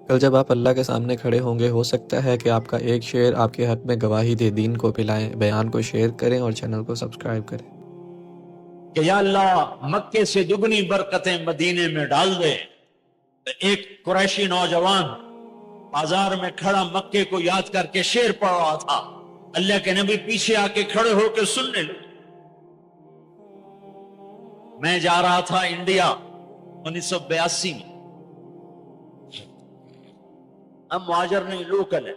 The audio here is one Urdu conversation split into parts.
کل جب آپ اللہ کے سامنے کھڑے ہوں گے، ہو سکتا ہے کہ آپ کا ایک شعر آپ کے حق میں گواہی دے۔ دین کو پھیلائیں، بیان کو شیئر کریں اور چینل کو سبسکرائب کریں۔ کہ یا اللہ مکے سے دگنی برکتیں مدینے میں ڈال دے۔ ایک قریشی نوجوان بازار میں کھڑا مکے کو یاد کر کے شعر پڑھ رہا تھا۔ اللہ کے نبی پیچھے آ کے کھڑے ہو کے سننے لگے۔ میں جا رہا تھا انڈیا 1982 میں، ہم مہاجر نہیں، لوکل ہے،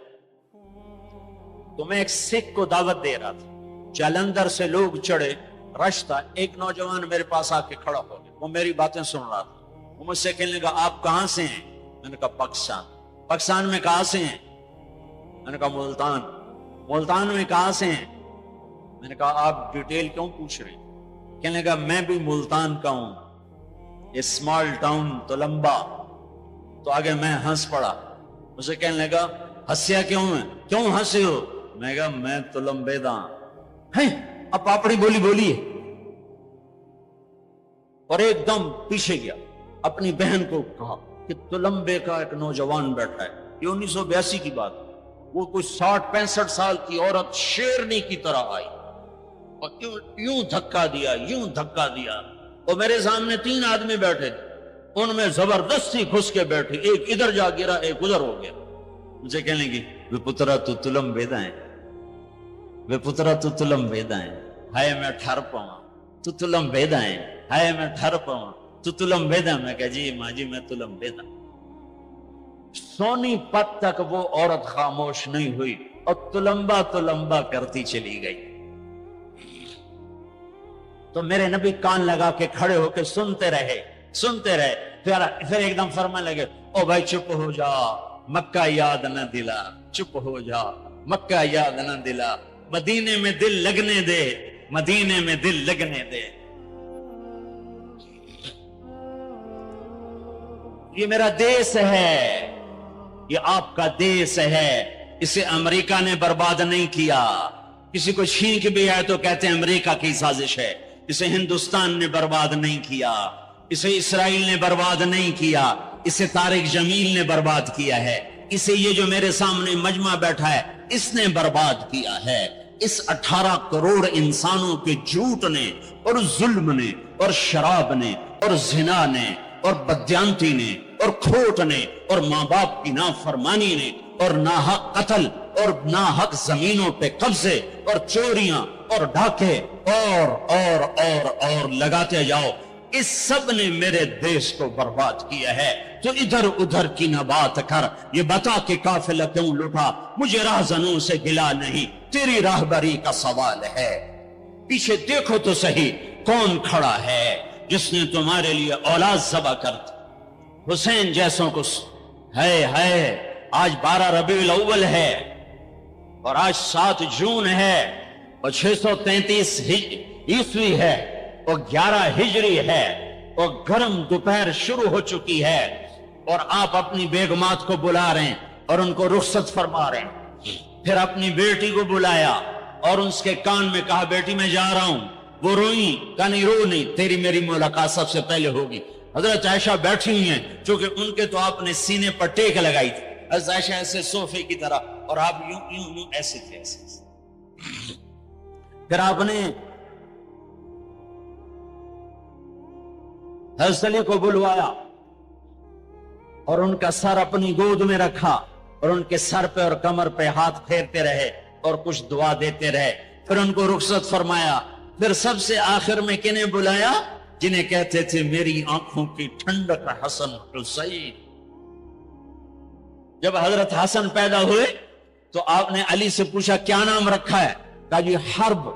تو میں ایک سکھ کو دعوت دے رہا تھا۔ جلندر سے لوگ چڑھے، رش تھا۔ ایک نوجوان میرے پاس آ کے کھڑا ہو گیا، وہ میری باتیں سن رہا تھا۔ وہ مجھ سے کہنے لگا آپ کہاں سے ہیں؟ میں نے کہا پاکستان۔ پاکستان میں کہاں سے ہیں؟ میں نے کہا ملتان۔ ملتان میں کہاں سے ہیں؟ میں نے کہا آپ ڈیٹیل کیوں پوچھ رہے ہیں؟ کہنے لگا میں بھی ملتان کا ہوں، یہ اسمال ٹاؤن تو لمبا۔ تو آگے میں ہنس پڑا۔ اسے کہنے لگا ہنسیا کیوں ہے؟ کیوں ہنسے ہو؟ میں کہا میں تو لمبے دا ہیں۔ اب پاپڑی بولی بولی ہے اور ایک دم پیچھے گیا، اپنی بہن کو کہا کہ تلمبے کا ایک نوجوان بیٹھا ہے۔ یہ 1982 کی بات، وہ کوئی 60-65 سال کی عورت شیرنی کی طرح آئی اور یوں دھکا دیا، یوں دھکا دیا، اور میرے سامنے 3 آدمی بیٹھے تھے، ان میں زبردستی گھس کے بیٹھے، ایک ادھر جا گرا، ایک ادھر ہو گیا۔ مجھے کہنے لگی وے پترا تو تلم بیدا ہے، وے پترا تو تلم بیدا ہے، ہائے میں ٹھر پاؤں تو تلم بیدا ہے، ہائے میں ٹھر پاؤں تو تلم بیدا۔ میں کہا جی ماں جی میں تلم بیدا۔ سونی پت تک وہ عورت خاموش نہیں ہوئی اور تلمبا کرتی چلی گئی۔ تو میرے نبی کان لگا کے کھڑے ہو کے سنتے رہے۔ پھر ایک دم فرمانے لگے او بھائی چپ ہو جا، مکہ یاد نہ دلا، چپ ہو جا، مکہ یاد نہ دلا، مدینے میں دل لگنے دے، مدینے میں دل لگنے دے۔ یہ میرا دیس ہے، یہ آپ کا دیس ہے، اسے امریکہ نے برباد نہیں کیا۔ کسی کو چھینک بھی آئے تو کہتے ہیں امریکہ کی سازش ہے۔ اسے ہندوستان نے برباد نہیں کیا، اسے اسرائیل نے برباد نہیں کیا، اسے طارق جمیل نے برباد کیا ہے، اسے یہ جو میرے سامنے مجمع بیٹھا ہے اس نے برباد کیا ہے۔ اس 18 کروڑ انسانوں کے جھوٹ نے اور ظلم نے اور شراب نے اور زنا نے اور بدیانتی نے اور کھوٹ نے اور ماں باپ کی نافرمانی نے اور ناحق قتل اور ناحق زمینوں پہ قبضے اور چوریاں اور ڈھاکے اور لگاتے جاؤ، اس سب نے میرے دیش کو برباد کیا ہے۔ تو ادھر ادھر کی نہ بات کر، یہ بتا کہ قافلہ کیوں لٹا، مجھے راہزنوں سے گلا نہیں، تیری راہبری کا سوال ہے۔ پیچھے دیکھو تو صحیح کون کھڑا ہے جس نے تمہارے لیے اولاد ذبح کر دی۔ حسین جیسوں کو ہے۔ آج 12 ربیع الاول ہے اور آج 7 جون ہے اور 633 عیسوی ہے اور 11 ہجری ہے اور گرم دوپہر شروع ہو چکی ہے اور آپ اپنی بیگمات کو بلا رہے ہیں اور ان کو رخصت فرما رہے ہیں۔ پھر اپنی بیٹی کو بلایا اور اس کے کان میں کہا بیٹی میں جا رہا ہوں۔ وہ روئی، کہا نہیں رو نہیں، تیری میری ملاقات سب سے پہلے ہوگی۔ حضرت عائشہ بیٹھی ہوئی ہیں، چونکہ ان کے تو آپ نے سینے پر ٹیک لگائی تھی، حضرت عائشہ ایسے صوفے کی طرح اور آپ یوں ایسے تھے، ایسے۔ پھر آپ نے حضرت علی کو بلوایا اور ان کا سر اپنی گود میں رکھا اور ان کے سر پہ اور کمر پہ ہاتھ پھیرتے رہے اور کچھ دعا دیتے رہے۔ پھر ان کو رخصت فرمایا۔ پھر سب سے آخر میں کنہیں بلایا؟ جنہیں کہتے تھے میری آنکھوں کی ٹھنڈک حسن حسین۔ جب حضرت حسن پیدا ہوئے تو آپ نے علی سے پوچھا کیا نام رکھا ہے؟ کہا جی حرب،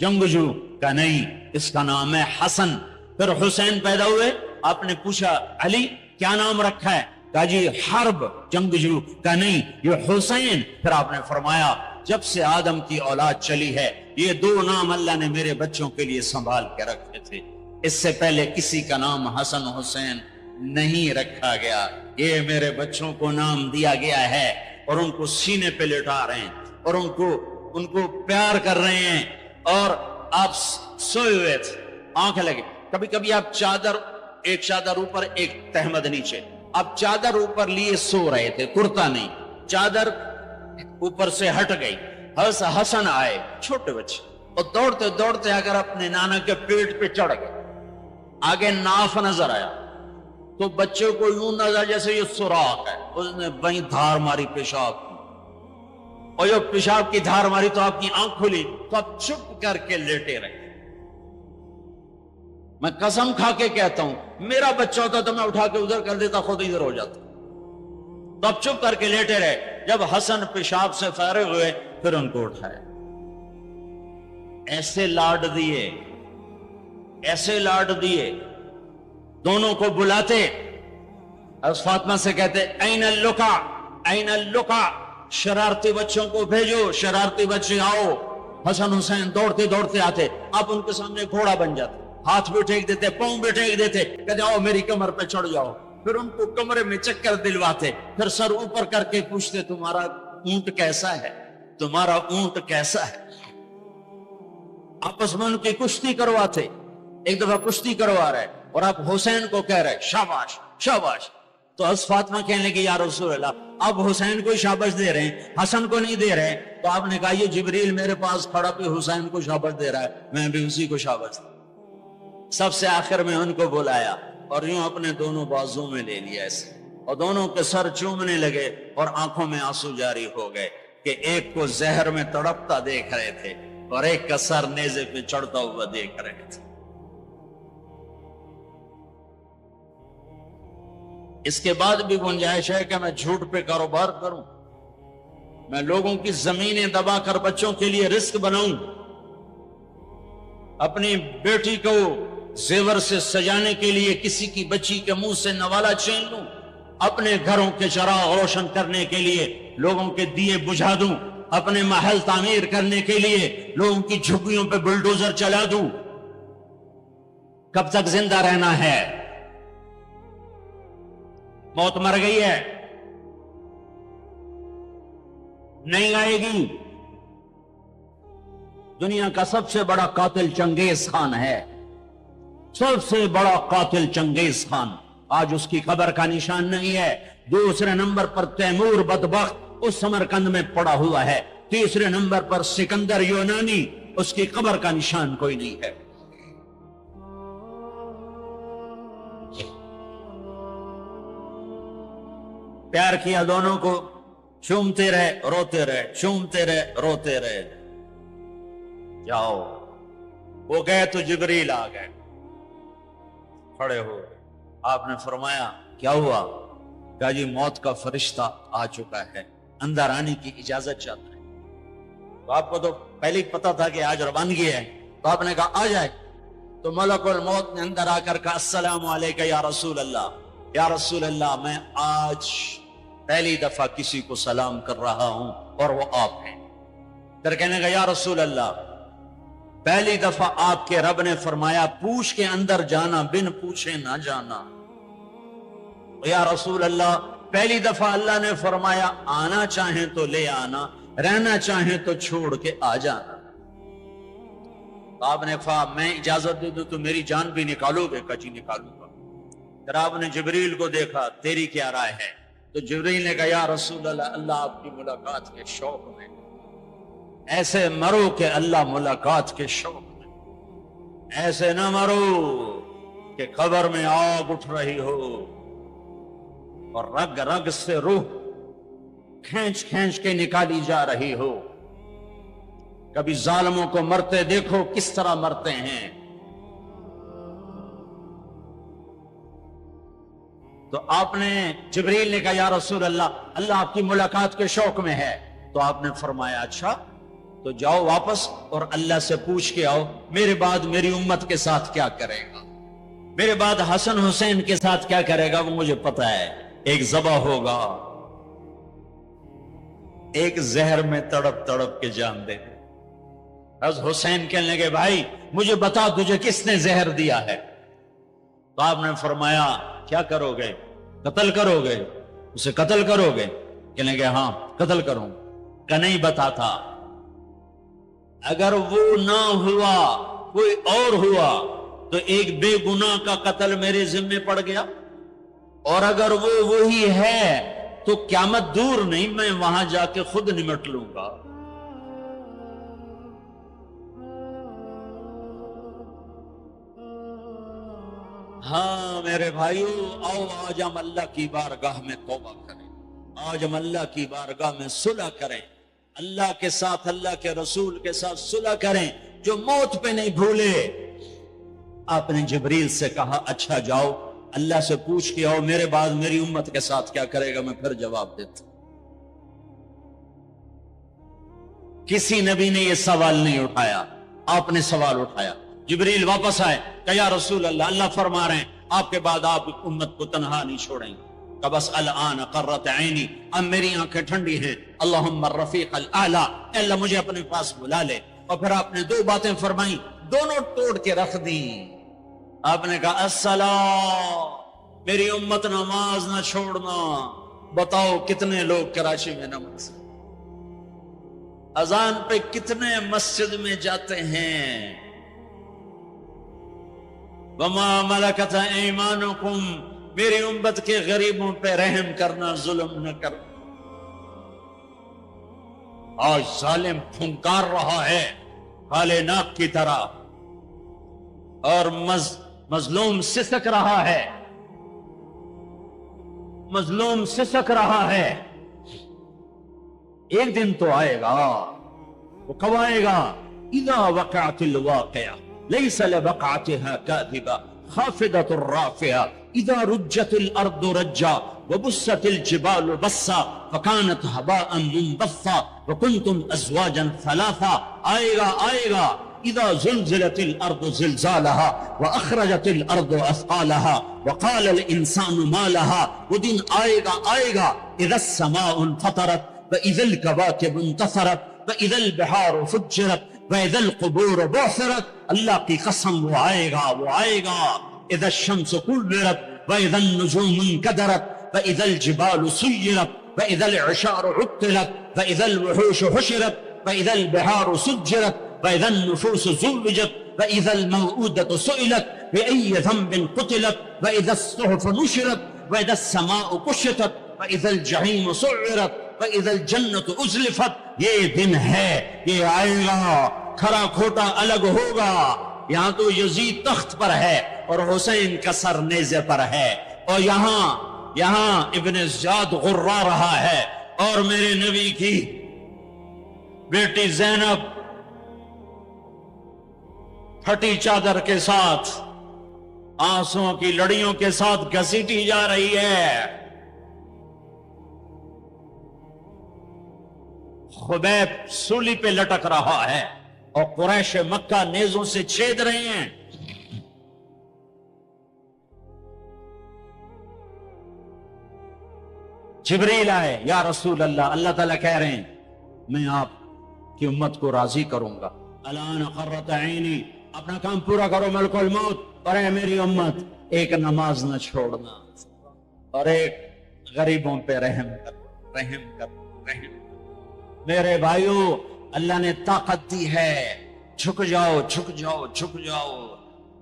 جنگجو۔ کہا نہیں، اس کا نام ہے حسن۔ پھر حسین پیدا ہوئے، آپ نے پوچھا علی کیا نام رکھا ہے؟ کہا جی حرب، جنگجو۔ کہا نہیں، یہ حسین۔ پھر آپ نے فرمایا جب سے آدم کی اولاد چلی ہے یہ 2 نام اللہ نے میرے بچوں کے لیے سنبھال کے رکھے تھے، اس سے پہلے کسی کا نام حسن حسین نہیں رکھا گیا، یہ میرے بچوں کو نام دیا گیا ہے اور ان کو سینے پہ لٹا رہے ہیں اور ان کو پیار کر رہے ہیں۔ اور آپ سوئے ہوئے تھے، آنکھ لگے، کبھی کبھی آپ ایک چادر اوپر ایک تہمد نیچے، اب چادر اوپر لیے سو رہے تھے، کرتا نہیں، چادر اوپر سے ہٹ گئی، حسن آئے چھوٹے بچے اور دوڑتے دوڑتے اگر اپنے نانا کے پیٹ پہ چڑھ گئے، آگے ناف نظر آیا تو بچے کو یوں نظر جیسے یہ سوراخ ہے، اس نے وہیں دھار ماری پیشاب کی، اور جو پیشاب کی دھار ماری تو آپ کی آنکھ کھلی تو آپ چپ کر کے لیٹے رہے۔ میں قسم کھا کے کہتا ہوں میرا بچہ ہوتا تو میں اٹھا کے ادھر کر دیتا، خود ادھر ہو جاتا، تو اب چپ کر کے لیٹے رہے۔ جب حسن پیشاب سے فارغ ہوئے پھر ان کو اٹھائے، ایسے لاڈ دیے، ایسے لاڈ دیے، دونوں کو بلاتے، حضرت فاطمہ سے کہتے این اللقا، این اللقا، شرارتی بچوں کو بھیجو، شرارتی بچے آؤ۔ حسن حسین دوڑتے دوڑتے آتے، اب ان کے سامنے گھوڑا بن جاتے، ہاتھ بھی ٹھیک دیتے، پاؤں بھی ٹھیک دیتے، کہتے آؤ میری کمر پہ چڑھ جاؤ، پھر ان کو کمرے میں چکر دلواتے، پھر سر اوپر کر کے پوچھتے تمہارا اونٹ کیسا ہے، تمہارا اونٹ کیسا ہے۔ آپس میں ان کی کشتی کرواتے، ایک دفعہ کشتی کروا رہے اور آپ حسین کو کہہ رہے شاباش شاباش، تو حضرت فاطمہ کہنے لگی یا رسول اللہ اب حسین کو شاباش دے رہے ہیں، حسن کو نہیں دے رہے، تو آپ نے کہا یہ جبریل میرے پاس کھڑا پہ حسین کو شاباش دے رہا ہے، میں بھی اسی کو شاباش دوں۔ سب سے آخر میں ان کو بلایا اور یوں اپنے دونوں بازوں میں لے لیا ایسے، اور دونوں کے سر چومنے لگے اور آنکھوں میں آنسو جاری ہو گئے کہ ایک کو زہر میں تڑپتا دیکھ رہے تھے اور ایک کا سر نیزے پہ چڑھتا ہوا دیکھ رہے تھے۔ اس کے بعد بھی گنجائش ہے کہ میں جھوٹ پہ کاروبار کروں، میں لوگوں کی زمینیں دبا کر بچوں کے لیے رزق بناؤں، اپنی بیٹی کو زیور سے سجانے کے لیے کسی کی بچی کے منہ سے نوالا چھین لوں، اپنے گھروں کے چراغ روشن کرنے کے لیے لوگوں کے دیے بجھا دوں، اپنے محل تعمیر کرنے کے لیے لوگوں کی جھگیوں پہ بلڈوزر چلا دوں۔ کب تک زندہ رہنا ہے؟ موت مر گئی ہے، نہیں آئے گی۔ دنیا کا سب سے بڑا قاتل چنگیز خان ہے، سب سے بڑا قاتل چنگیز خان، آج اس کی قبر کا نشان نہیں ہے۔ دوسرے نمبر پر تیمور بدبخت اس سمرقند میں پڑا ہوا ہے، تیسرے نمبر پر سکندر یونانی، اس کی قبر کا نشان کوئی نہیں ہے۔ پیار کیا دونوں کو، چومتے رہے روتے رہے، چومتے رہے روتے رہے۔ جاؤ، وہ گئے تو جبریل آ گئے، کھڑے ہو، آپ نے فرمایا کیا ہوا؟ کہا جی موت کا فرشتہ آ چکا ہے، اندر آنے کی اجازت چاہتا ہے۔ تو آپ کو تو پہلے ہی پتا تھا کہ آج روانگی ہے، تو آپ نے کہا آ جائے، تو ملک الموت نے اندر آ کر کہا السلام علیکہ یا رسول اللہ، یا رسول اللہ میں آج پہلی دفعہ کسی کو سلام کر رہا ہوں اور وہ آپ ہیں۔ پھر کہنے کا یا رسول اللہ پہلی دفعہ آپ کے رب نے فرمایا پوچھ کے اندر جانا، بن پوچھے نہ جانا۔ یا رسول اللہ پہلی دفعہ اللہ نے فرمایا آنا چاہیں تو لے آنا، رہنا چاہیں تو چھوڑ کے آ جانا۔ تو آپ نے کہا میں اجازت دے دوں تو میری جان بھی نکالو گے؟ کہا جی نکالوں گا۔ پھر آپ نے جبریل کو دیکھا تیری کیا رائے ہے؟ تو جبریل نے کہا یا رسول اللہ اللہ آپ کی ملاقات کے شوق میں، ایسے مرو کہ اللہ ملاقات کے شوق میں، ایسے نہ مرو کہ قبر میں آگ اٹھ رہی ہو اور رگ رگ سے روح کھینچ کھینچ کے نکالی جا رہی ہو۔ کبھی ظالموں کو مرتے دیکھو کس طرح مرتے ہیں۔ تو آپ نے جبریل نے کہا یا رسول اللہ اللہ آپ کی ملاقات کے شوق میں ہے۔ تو آپ نے فرمایا اچھا تو جاؤ واپس اور اللہ سے پوچھ کے آؤ میرے بعد میری امت کے ساتھ کیا کرے گا، میرے بعد حسن حسین کے ساتھ کیا کرے گا وہ مجھے پتا ہے۔ ایک ذبح ہوگا، ایک زہر میں تڑپ تڑپ کے جان دے۔ حضرت حسین کہنے لگے بھائی مجھے بتا تجھے کس نے زہر دیا ہے؟ تو آپ نے فرمایا کیا کرو گے؟ قتل کرو گے؟ اسے قتل کرو گے؟ کہنے لگے ہاں قتل کروں۔ کہ نہیں بتاتا، اگر وہ نہ ہوا کوئی اور ہوا تو ایک بے گناہ کا قتل میرے ذمے پڑ گیا، اور اگر وہ وہی ہے تو قیامت دور نہیں، میں وہاں جا کے خود نمٹ لوں گا۔ ہاں میرے بھائیو، آؤ آج ہم اللہ کی بارگاہ میں توبہ کریں، آج ہم اللہ کی بارگاہ میں صلح کریں، اللہ کے ساتھ، اللہ کے رسول کے ساتھ صلح کریں۔ جو موت پہ نہیں بھولے، آپ نے جبریل سے کہا اچھا جاؤ اللہ سے پوچھ کے آؤ میرے بعد میری امت کے ساتھ کیا کرے گا، میں پھر جواب دیتا۔ کسی نبی نے یہ سوال نہیں اٹھایا، آپ نے سوال اٹھایا۔ جبریل واپس آئے کہ یا رسول اللہ، اللہ فرما رہے ہیں آپ کے بعد آپ امت کو تنہا نہیں چھوڑیں گے۔ کہ بس الان قرت عینی، اب میری آنکھیں ٹھنڈی ہیں، اللہم الرفیق الاعلی، اے اللہ مجھے اپنے پاس بلا لے۔ اور پھر آپ نے دو باتیں فرمائیں، دونوں توڑ کے رکھ دیں۔ آپ نے کہا الصلاۃ، میری امت نماز نہ چھوڑنا۔ بتاؤ کتنے لوگ کراچی میں نماز، اذان پہ کتنے مسجد میں جاتے ہیں؟ وما ملکت ایمانکم، میری امت کے غریبوں پہ رحم کرنا، ظلم نہ کرنا۔ آج ظالم پھنکار رہا ہے کالے ناک کی طرح، اور مظلوم سسک رہا ہے، مظلوم سسک رہا ہے۔ ایک دن تو آئے گا، وہ کب آئے گا؟ اذا وقعت الواقعہ لیس لوقعتها کاذبہ خافضۃ رافعہ اذا رجت الارض رجا وبست الجبال بسا فكانت هباء منبثا وكنتم ازواجا ثلاثا۔ آئے گا آئے گا، اذا زلزلت الارض زلزالها واخرجت الارض اثقالها وقال الانسان ما لها۔ وہ دن آئے گا آئے گا، اذا السماء انفطرت واذا الكواكب انتثرت واذا البحار فجرت واذا القبور بعثرت۔ اللہ کی قسم وہ آئے گا، وہ آئے گا۔ اذا الشمس كورت واذا النجوم انكدرت واذا الجبال سيرت واذا العشار عطلت واذا الوحوش حشرت واذا البحار سجرت واذا النفوس زوجت واذا الموءودة سئلت بأي ذنب قتلت واذا الصحف نشرت واذا السماء كشطت واذا الجحيم سعرت واذا الجنة ازلفت۔ یہ دن ہے، یہ آئے گا، کھرا کھوٹا الگ ہوگا۔ یہاں تو یزید تخت پر ہے اور حسین کا سر نیزے پر ہے، اور یہاں ابن زیاد غرا رہا ہے، اور میرے نبی کی بیٹی زینب پھٹی چادر کے ساتھ، آنسوؤں کی لڑیوں کے ساتھ گھسیٹی جا رہی ہے۔ خبیب سولی پہ لٹک رہا ہے اور قریش مکہ نیزوں سے چھید رہے ہیں۔ جبریل آئے، یا رسول اللہ، اللہ تعالیٰ کہہ رہے ہیں میں آپ کی امت کو راضی کروں گا۔ الان قرۃ عینی، اپنا کام پورا کرو ملک الموت، اور اے میری امت ایک نماز نہ چھوڑنا، اور ایک غریبوں پہ رحم کر، رحم کر، رحم کر۔ میرے بھائیو، اللہ نے طاقت دی ہے، جھک جاؤ جھک جاؤ جھک جاؤ۔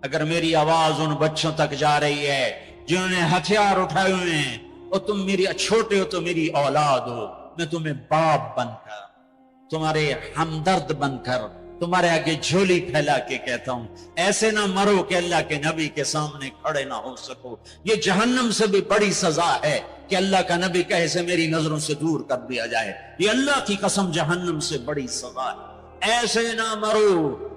اگر میری آواز ان بچوں تک جا رہی ہے جنہوں نے ہتھیار اٹھائے ہوئے ہیں، اور تم میری چھوٹے ہو تو میری اولاد ہو، میں تمہیں باپ بن کر، تمہارے ہمدرد بن کر، تمہارے آگے جھولی پھیلا کے کہتا ہوں، ایسے نہ مرو کہ اللہ کے نبی کے سامنے کھڑے نہ ہو سکو۔ یہ جہنم سے بھی بڑی سزا ہے کہ اللہ کا نبی کہے سے میری نظروں سے دور کر دیا جائے۔ یہ اللہ کی قسم جہنم سے بڑی سزا ہے۔ ایسے نہ مرو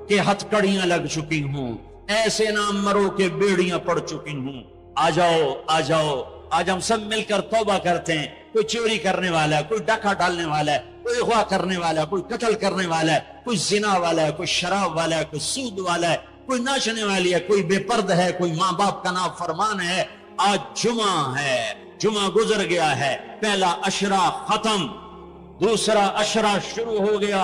کہ ہتھکڑیاں لگ چکی ہوں، ایسے نہ مرو کہ بیڑیاں پڑ چکی ہوں۔ آ جاؤ آ جاؤ، آج ہم سب مل کر توبہ کرتے ہیں۔ کوئی چوری کرنے والا ہے، کوئی ڈاکہ ڈالنے والا ہے، کوئی اغوا کرنے والا ہے، کوئی قتل کرنے والا ہے، کوئی زنا والا ہے، کوئی شراب والا ہے، کوئی سود والا ہے، کوئی ناچنے والی ہے، کوئی بے پرد ہے، کوئی ماں باپ کا نافرمان ہے۔ آج جمعہ ہے، جمعہ گزر گیا ہے، پہلا عشرہ ختم، دوسرا عشرہ شروع ہو گیا۔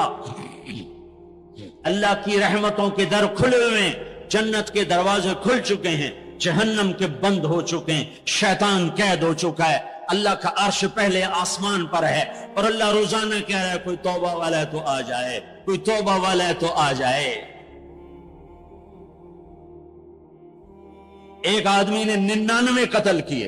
اللہ کی رحمتوں کے در کھلے ہوئے ہیں، جنت کے دروازے کھل چکے ہیں، جہنم کے بند ہو چکے ہیں، شیطان قید ہو چکا ہے۔ اللہ کا عرش پہلے آسمان پر ہے، اور اللہ روزانہ کہہ رہا ہے کوئی توبہ والا ہے تو آ جائے، کوئی توبہ والا ہے تو آ جائے۔ ایک آدمی نے 99 قتل کیے،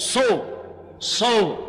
100।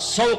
100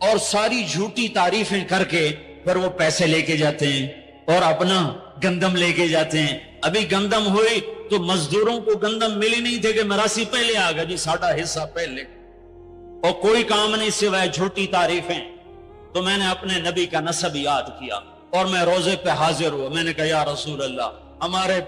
اور ساری جھوٹی تعریفیں کر کے پھر وہ پیسے لے کے جاتے ہیں اور اپنا گندم لے کے جاتے ہیں. ابھی گندم ہوئی تو مزدوروں کو گندم ملی نہیں تھے کہ مراسی پہلے آ گیا جی ساڑھا حصہ پہلے, اور کوئی کام نہیں سوائے جھوٹی تعریفیں. تو میں نے اپنے نبی کا نسب یاد کیا اور میں روزے پہ حاضر ہوا. میں نے کہا یا رسول اللہ, ہمارے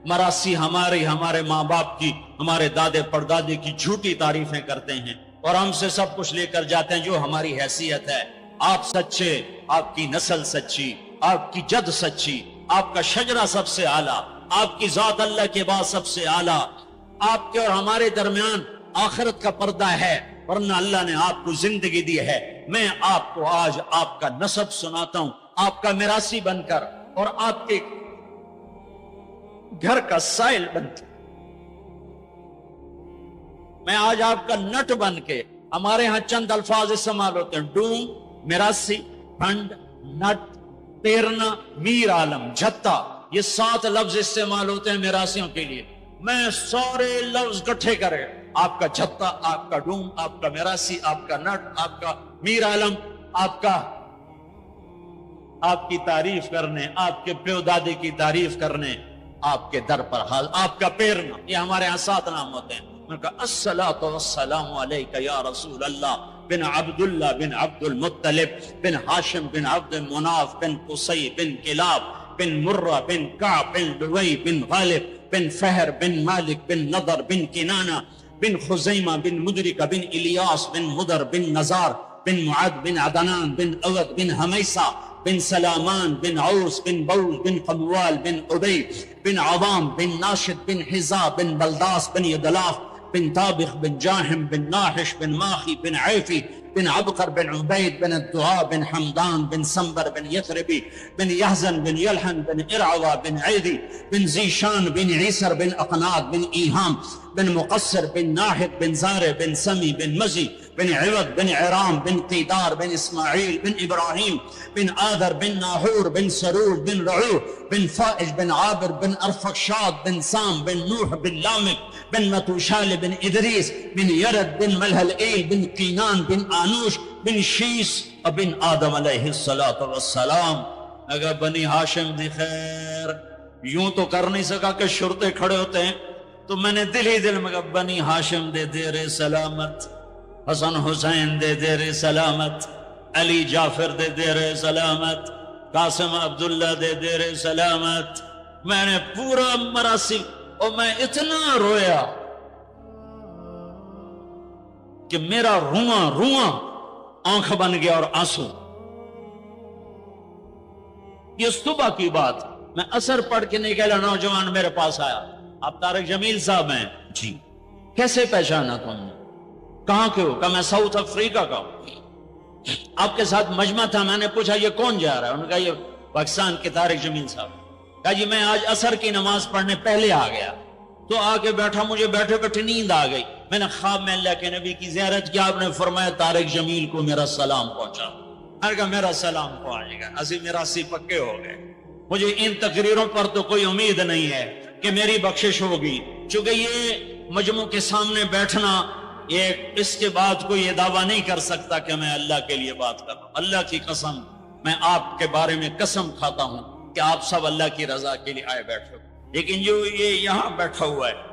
مراسی ہمارے ماں باپ کی, ہمارے دادے پردادے کی جھوٹی تعریفیں کرتے ہیں اور ہم سے سب کچھ لے کر جاتے ہیں جو ہماری حیثیت ہے. آپ سچے, آپ کی نسل سچی, آپ کی جد سچی, آپ کا شجرہ سب سے اعلیٰ, آپ کی ذات اللہ کے بعد سب سے اعلیٰ, آپ کے اور ہمارے درمیان آخرت کا پردہ ہے, ورنہ اللہ نے آپ کو زندگی دی ہے. میں آپ کو آج آپ کا نسب سناتا ہوں, آپ کا میراثی بن کر اور آپ کے گھر کا سائل بن کے. میں آج آپ کا نٹ بن کے, ہمارے ہاں چند الفاظ استعمال ہوتے ہیں, ڈوم, میراثی, پھنڈ, نٹ, پیرنا, میر عالم, جھتا, یہ 7 لفظ استعمال ہوتے ہیں میراثیوں کے لیے. میں سارے لفظ اکٹھے کرے, آپ کا جھتا, آپ کا ڈوم, آپ کا میراثی, آپ کا نٹ, آپ کا میر عالم, آپ کی تعریف کرنے, آپ کے پیو دادے کی تعریف کرنے, آپ کے در پر حال, آپ کا پیرنا, یہ ہمارے یہاں 7 نام ہوتے ہیں. میں کہا الصلاۃ والسلام علیک یا رسول اللہ بن عبداللہ بن عبد المطلب بن ہاشم بن عبد مناف بن قصی بن کلاب بن مرہ بن کعب بن لوی بن غالب بن فہر بن مالک بن نضر بن کنانہ بن خزیمہ بن مدرکہ بن الیاس بن مدر بن نزار بن معد بن عدنان بن اود بن حمیسہ بن سلامان بن عوس بن بوز بن قموال بن عبی بن عوام بن ناشد بن حزا بن بلداس بن یدلاف بن طابخ بن جاہم بن ناحش بن ماخی بن عیفی بن عبقر بن عبید بن الدعاء بن حمدان بن سنبر بن یثربی بن یحزن بن یلحن بن ارعوہ بن عیدی بن زیشان بن عیسر بن اقناد بن ایہام بن مقصر بن ناحد بن زارع بن سمی بن مزی بن عوض بن عرام بن قیدار بن اسماعیل بن ابراہیم بن آذر بن ناحور بن سرور بن رعو بن فائج بن عابر بن ارفقشاد بن سام بن نوح بن لامک بن متوشال بن ادریس بن یرد بن ملحلئیل بن قینان بن آنوش بن شیس بن آدم علیہ السلام. اگر بنی ہاشم دی خیر, یوں تو کر نہیں سکا کہ شرطے کھڑے ہوتے ہیں, تو میں نے دل ہی دل میں کہا بنی ہاشم دے دیر سلامت, حسن حسین دے دیر سلامت, علی جعفر دے دیر سلامت, قاسم عبداللہ دے دیر سلامت. میں نے پورا مراسی, اور میں اتنا رویا کہ میرا رواں آنکھ بن گیا اور آنسو. یہ صبح کی بات, میں اثر پڑھ کے نکلا, نوجوان میرے پاس آیا, آپ طارق جمیل صاحب ہیں؟ جی. کیسے پہچانا تم نے؟ کہاں کے ہو؟ کہا میں ساؤتھ افریقہ کا ہوں. آپ کے ساتھ مجمع تھا. میں نے پوچھا یہ کون جا رہا ہے؟ انہوں نے کہا یہ پاکستان کے طارق جمیل صاحب. کہا جی میں آج عصر کی نماز پڑھنے پہلے آ گیا, تو آ کے بیٹھا, مجھے بیٹھے بیٹھے نیند آ گئی. میں نے خواب میں اللہ کے نبی کی زیارت کیا, آپ نے فرمایا طارق جمیل کو میرا سلام پہنچا. میں نے کہا میرا سلام پہنچ گیا. اسی میراثی پکے ہو گئے. مجھے ان تقریروں پر تو کوئی امید نہیں ہے کہ میری بخشش ہوگی, چونکہ یہ مجموع کے سامنے بیٹھنا, یہ اس کے بعد کوئی یہ دعویٰ نہیں کر سکتا کہ میں اللہ کے لیے بات کر رہا ہوں. اللہ کی قسم, میں آپ کے بارے میں قسم کھاتا ہوں کہ آپ سب اللہ کی رضا کے لیے آئے بیٹھے ہو, لیکن جو یہ یہاں بیٹھا ہوا ہے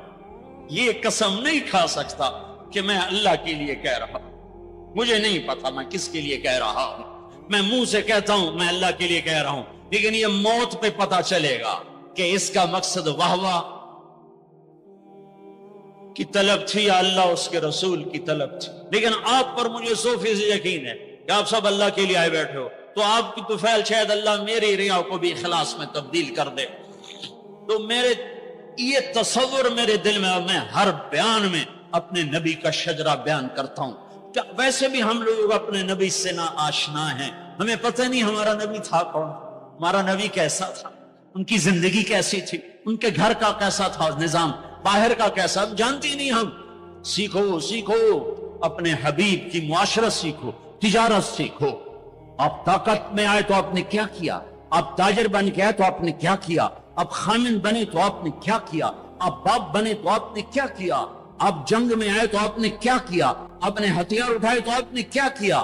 یہ قسم نہیں کھا سکتا کہ میں اللہ کے لیے کہہ رہا ہوں. مجھے نہیں پتا میں کس کے لیے کہہ رہا ہوں. میں منہ سے کہتا ہوں میں اللہ کے لیے کہہ رہا ہوں, لیکن یہ موت پہ پتا چلے گا کہ اس کا مقصد واہ واہ کی طلب تھی یا اللہ اس کے رسول کی طلب تھی. لیکن آپ پر مجھے 100% یقین ہے کہ آپ سب اللہ کے لیے آئے بیٹھے ہو, تو آپ کی طفیل شاید اللہ میری ریا کو بھی اخلاص میں تبدیل کر دے. تو میرے یہ تصور میرے دل میں, اور میں ہر بیان میں اپنے نبی کا شجرہ بیان کرتا ہوں. کیا ویسے بھی ہم لوگ اپنے نبی سے نا آشنا ہیں, ہمیں پتہ نہیں ہمارا نبی تھا کون, ہمارا نبی کیسا تھا, ان کی زندگی کیسی تھی, ان کے گھر کا کیسا تھا نظام, باہر کا کیسا, جانتی نہیں ہم. سیکھو اپنے حبیب کی معاشرت سیکھو, تجارت سیکھو. آپ طاقت میں آئے تو آپ نے کیا کیا, آپ تاجر بن کے آئے تو آپ نے کیا کیا, آپ خامن بنے تو آپ نے کیا کیا, آپ باپ بنے تو آپ نے کیا کیا, آپ جنگ میں آئے تو آپ نے کیا کیا, آپ نے ہتھیار اٹھائے تو آپ نے کیا کیا,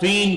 3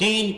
3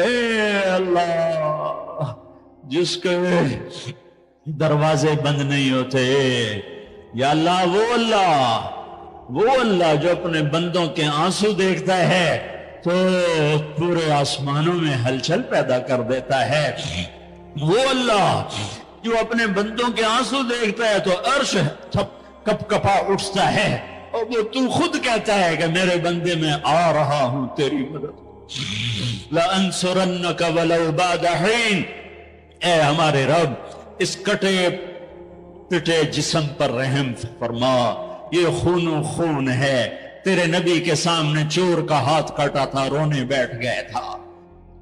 اے اللہ جس کے دروازے بند نہیں ہوتے، یا اللہ وہ اللہ جو اپنے بندوں کے آنسو دیکھتا ہے تو پورے آسمانوں میں ہلچل پیدا کر دیتا ہے، وہ اللہ جو اپنے بندوں کے آنسو دیکھتا ہے تو عرش کپ کپا اٹھتا ہے، اور وہ تو خود کہتا ہے کہ میرے بندے میں آ رہا ہوں تیری مدد، لَأَنْصُرَنَّكَ وَلَوْ بَعْدَ حِينٍ۔ اے ہمارے رب اس کٹے پٹے جسم پر رحم فرما، یہ خون و خون ہے، تیرے نبی کے سامنے چور کا ہاتھ کاٹا تھا، رونے بیٹھ گیا تھا،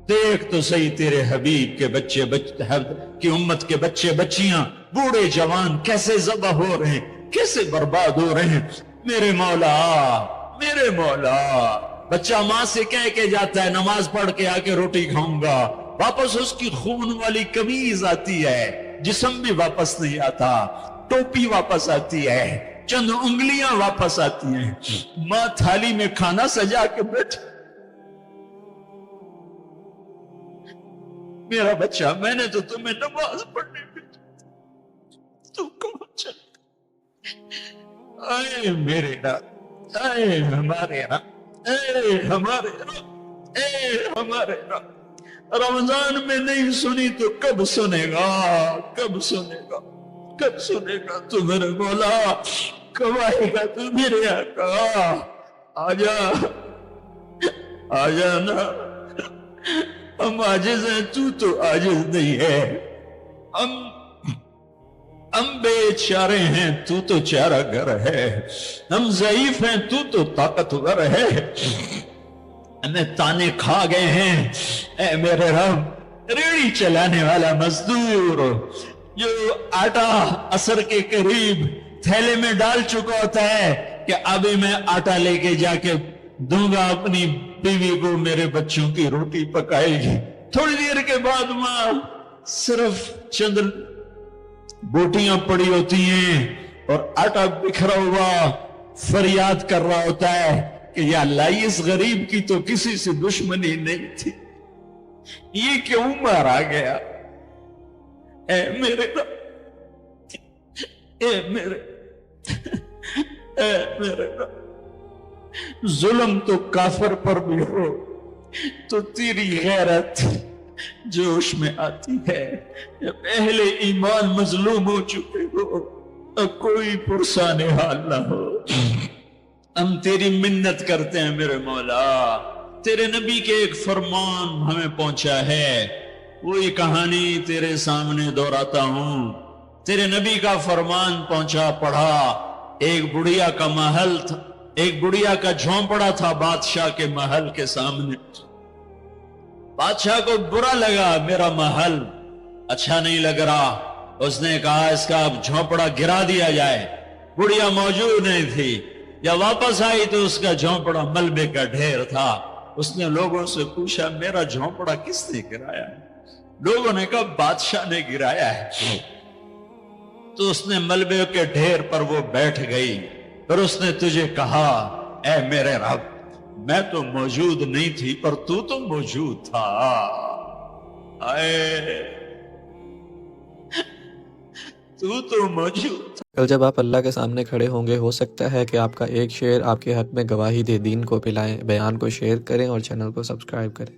دیکھ تو صحیح تیرے حبیب کے بچے کی امت کے بچے بچیاں بوڑھے جوان کیسے ذبح ہو رہے ہیں، کیسے برباد ہو رہے ہیں، میرے مولا بچہ ماں سے کہہ کے جاتا ہے نماز پڑھ کے آ کے روٹی کھاؤں گا، واپس اس کی خون والی قمیض آتی ہے، جسم بھی واپس نہیں آتا، ٹوپی واپس آتی ہے، چند انگلیاں واپس آتی ہیں، ماں تھالی میں کھانا سجا کے بیٹھ، میرا بچہ میں نے تو تمہیں نماز پڑھنے بھیجا، تو کہاں چل، اے میرے رب، اے ہمارے رب، اے ہمارے رب، اے ہمارے رب، رمضان میں نہیں سنی تو کب سنے گا تو میرے مولا، کب آئے گا تو میرے آقا، آجا نا، ہم عاجز ہیں تو عاجز نہیں ہے، ہم بے چارے ہیں تو چارہ گر ہے، ہم ضعیف ہیں تو طاقتور ہے، ہمیں تانے کھا گئے ہیں، اے میرے رب، ریڑھی چلانے والا مزدور جو آٹا عصر کے قریب تھیلے میں ڈال چکا ہوتا ہے کہ ابھی میں آٹا لے کے جا کے دوں گا اپنی بیوی کو، میرے بچوں کی روٹی پکائے گی، تھوڑی دیر کے بعد ماں صرف چند بوٹیاں پڑی ہوتی ہیں اور آٹا بکھرا ہوا فریاد کر رہا ہوتا ہے کہ یا اللہ اس غریب کی تو کسی سے دشمنی نہیں تھی، یہ کیوں مارا گیا، اے میرے رب، اے میرے رب، ظلم تو کافر پر بھی ہو تو تیری غیرت جوش میں آتی ہے، جب اہل ایمان مظلوم ہو چکے ہو تو کوئی پرسان حال نہ ہو، ہم تیری منت کرتے ہیں میرے مولا، تیرے نبی کے ایک فرمان ہمیں پہنچا ہے، وہی کہانی تیرے سامنے دہراتا ہوں، تیرے نبی کا فرمان پہنچا پڑھا، ایک بڑھیا کا محل تھا، ایک بڑھیا کا جھونپڑا تھا بادشاہ کے محل کے سامنے، بادشاہ کو برا لگا، میرا محل اچھا نہیں لگ رہا، اس نے کہا اس کا اب جھونپڑا گرا دیا جائے، بڑھیا موجود نہیں تھی، یا واپس آئی تو اس کا جھونپڑا ملبے کا ڈھیر تھا، اس نے لوگوں سے پوچھا میرا جھونپڑا کس نے گرایا ہے، لوگوں نے کہا بادشاہ نے گرایا ہے، تو اس نے ملبے کے ڈھیر پر وہ بیٹھ گئی، پھر اس نے تجھے کہا اے میرے رب میں تو موجود نہیں تھی پر تو موجود تھا، تو موجود تھا۔ کل جب آپ اللہ کے سامنے کھڑے ہوں گے، ہو سکتا ہے کہ آپ کا ایک شعر آپ کے حق میں گواہی دے، دین کو پلائیں، بیان کو شیئر کریں اور چینل کو سبسکرائب کریں۔